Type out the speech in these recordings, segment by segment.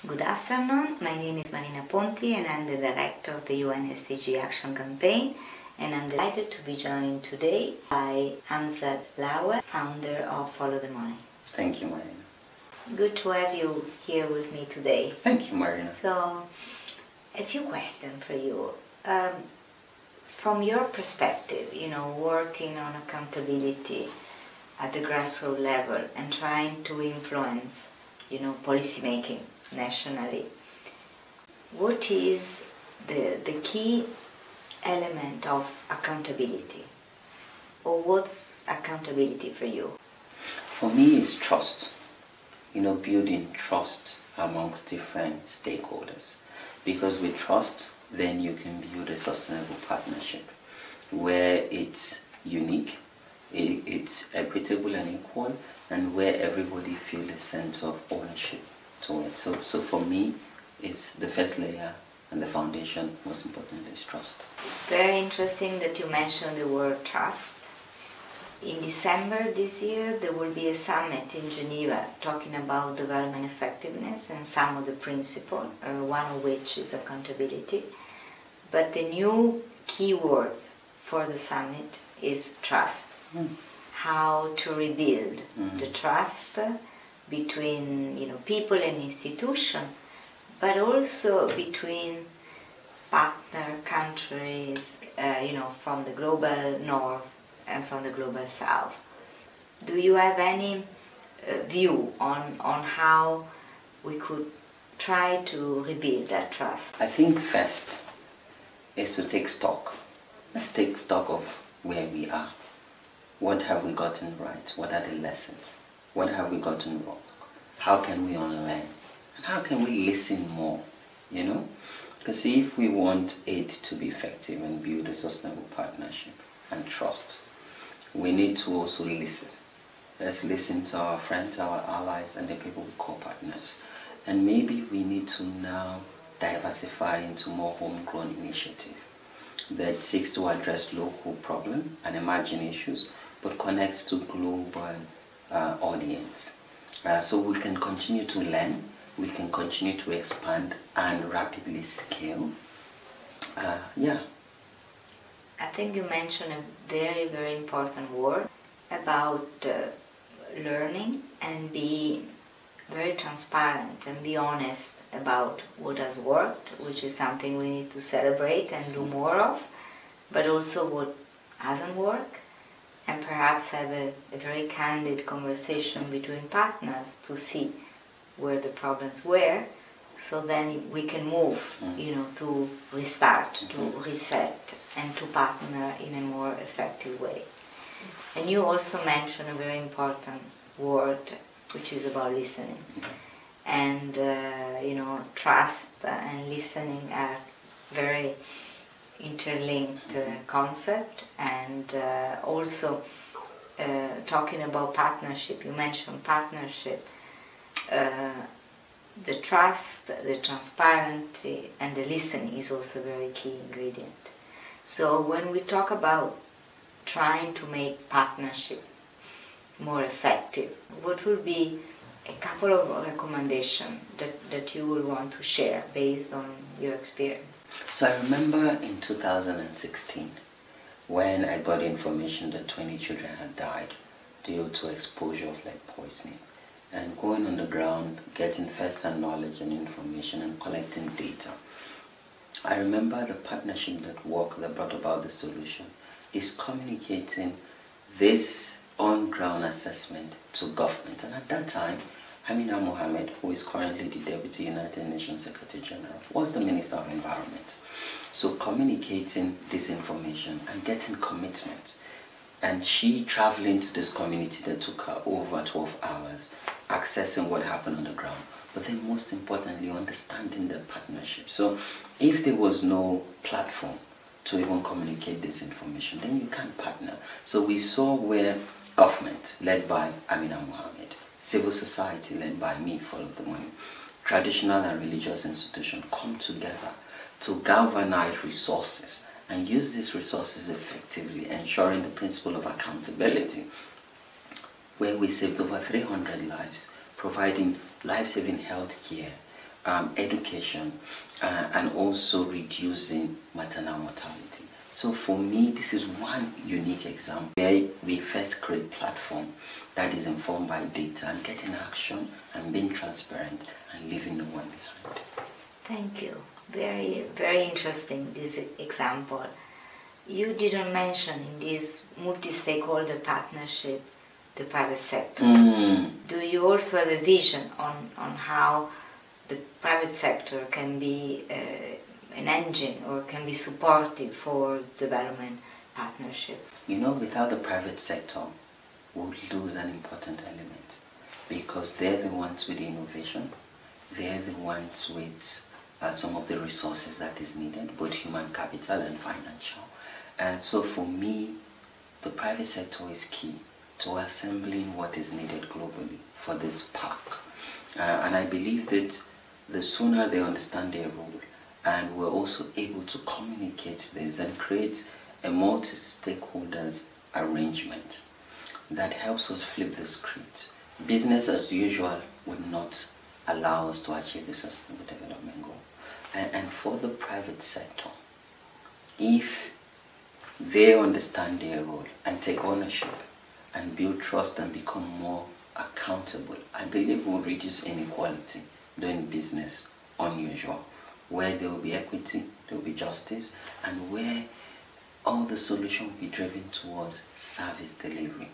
Good afternoon, my name is Marina Ponti and I'm the director of the UN SDG Action Campaign, and I'm delighted to be joined today by Hamzat Lawal, founder of Follow the Money. Thank you, Marina. Good to have you here with me today. Thank you, Marina. So, a few questions for you. From your perspective, working on accountability at the grassroots level and trying to influence, policy making nationally, what is the key element of accountability? Or what's accountability for you? For me, it's trust. Building trust amongst different stakeholders. Because with trust, then you can build a sustainable partnership where it's unique, it's equitable and equal, and where everybody feels a sense of ownership to it. So for me, it's the first layer and the foundation, most importantly, is trust. It's very interesting that you mentioned the word trust. In December this year, there will be a summit in Geneva talking about development effectiveness and some of the principles, one of which is accountability. But the new keywords for the summit is trust. How to rebuild the trust between people and institutions, but also between partner countries, from the global north and from the global south. Do you have any view on how we could try to rebuild that trust? I think first is to take stock. Let's take stock of where we are. What have we gotten right? What are the lessons? What have we gotten wrong? How can we unlearn? And how can we listen more? Because if we want aid to be effective and build a sustainable partnership and trust, we need to also listen. Let's listen to our friends, our allies, and the people we call partners. And maybe we need to now diversify into more homegrown initiative that seeks to address local problems and emerging issues, but connects to global audience. So we can continue to learn, we can continue to expand and rapidly scale. I think you mentioned a very, very important word about learning and be very transparent and be honest about what has worked, which is something we need to celebrate and do more of, but also what hasn't worked, and perhaps have a very candid conversation between partners to see where the problems were, so then we can move, to restart, to reset, and to partner in a more effective way. And you also mentioned a very important word, which is about listening. And, trust and listening are very interlinked concept, and also talking about partnership. You mentioned partnership. The trust, the transparency, and the listening is also a very key ingredient. So when we talk about trying to make partnership more effective, what would be a couple of recommendations that you would want to share based on your experience? So I remember in 2016 when I got information that 20 children had died due to exposure of lead poisoning, and going on the ground, getting first-hand knowledge and information and collecting data. I remember the partnership that brought about the solution is communicating this on-ground assessment to government. And at that time, Amina Mohammed, who is currently the Deputy United Nations Secretary General, was the Minister of Environment. So communicating this information and getting commitment. And she traveling to this community that took her over 12 hours, accessing what happened on the ground, but then most importantly, understanding the partnership. So if there was no platform to even communicate this information, then you can't partner. So we saw where government, led by Amina Mohammed, civil society, led by me, Follow the Money, traditional and religious institutions come together to galvanize resources and use these resources effectively, ensuring the principle of accountability, where we saved over 300 lives, providing life-saving health care, education, and also reducing maternal mortality. So for me, this is one unique example where we first create platform that is informed by data and getting action and being transparent and leaving no one behind. Thank you. Very, very interesting, this example. You didn't mention in this multi-stakeholder partnership the private sector. Do you also have a vision on how the private sector can be an engine or can be supportive for development partnership? You know, without the private sector, we'll lose an important element, because they're the ones with innovation, they're the ones with some of the resources that is needed, both human capital and financial. And so for me, the private sector is key to assembling what is needed globally for this park. And I believe that the sooner they understand their role, and we're also able to communicate this and create a multi-stakeholders arrangement that helps us flip the script. Business as usual would not allow us to achieve the sustainable development goal. And for the private sector, if they understand their role and take ownership and build trust and become more accountable, I believe will reduce inequality doing business unusual, where there will be equity, there will be justice, and where all the solution will be driven towards service delivery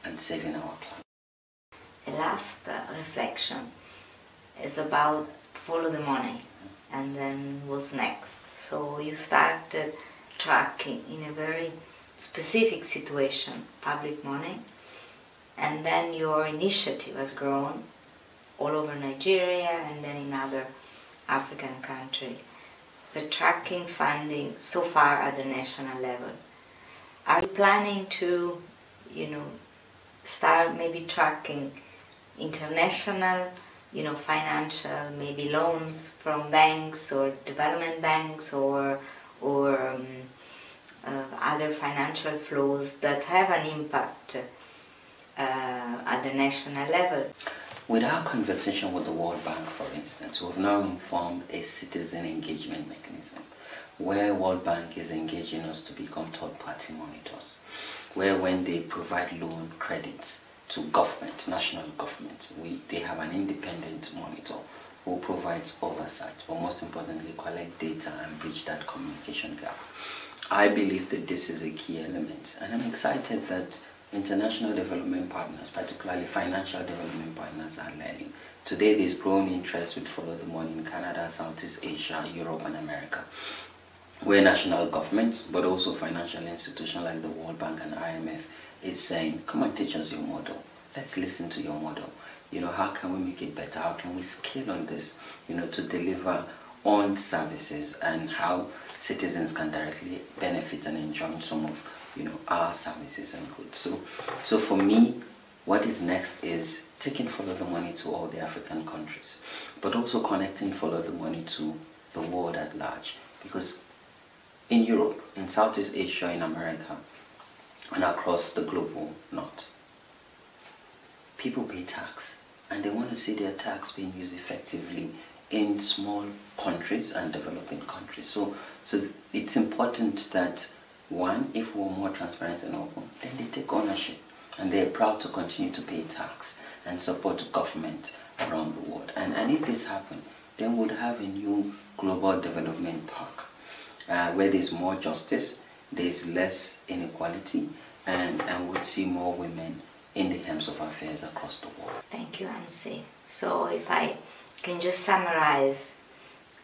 and saving our planet. The last reflection is about follow the money, and then what's next. So you started tracking in a very specific situation, public money, and then your initiative has grown all over Nigeria and then in other African countries. But tracking funding so far at the national level. Are you planning to, start maybe tracking international, financial, maybe loans from banks or development banks or other financial flows that have an impact at the national level? With our conversation with the World Bank, for instance, we've now informed a citizen engagement mechanism where World Bank is engaging us to become third-party monitors, where when they provide loan credits to governments, national governments, they have an independent monitor who provides oversight, but most importantly, collect data and bridge that communication gap. I believe that this is a key element, and I'm excited that international development partners, particularly financial development partners, are learning. Today there's growing interest with Follow the Money in Canada, Southeast Asia, Europe and America, where national governments, but also financial institutions like the World Bank and IMF is saying, come and teach us your model. Let's listen to your model. How can we make it better? How can we scale on this, to deliver on services, and how citizens can directly benefit and enjoy some of our services and goods. So for me, what is next is taking Follow the Money to all the African countries, but also connecting Follow the Money to the world at large. Because in Europe, in Southeast Asia, in America, and across the global north, people pay tax, and they want to see their tax being used effectively in small countries and developing countries. So it's important that, one, if we're more transparent and open, then they take ownership and they're proud to continue to pay tax and support government around the world. And if this happens, then we'll have a new global development park where there's more justice, there's less inequality, and we'll see more women in the helms of affairs across the world. Thank you, Hamzat. So if I can just summarize,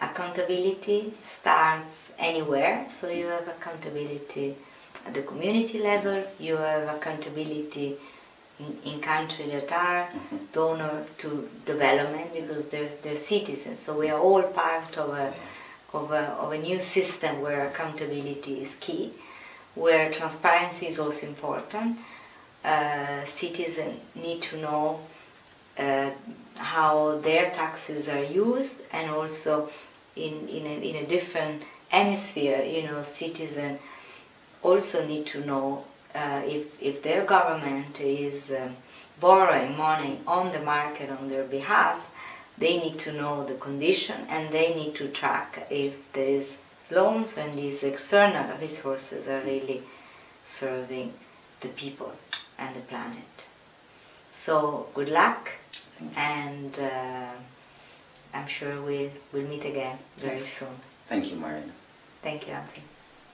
accountability starts anywhere. So you have accountability at the community level, you have accountability in countries that are donor to development because they're citizens. So we are all part of a new system where accountability is key, where transparency is also important. Citizens need to know how their taxes are used, and also in a different hemisphere, citizens also need to know if their government is borrowing money on the market on their behalf, they need to know the condition, and they need to track if there is loans and these external resources are really serving the people and the planet. So good luck, and I'm sure we'll meet again very soon. Thank you, Marina. Thank you, Hamzat.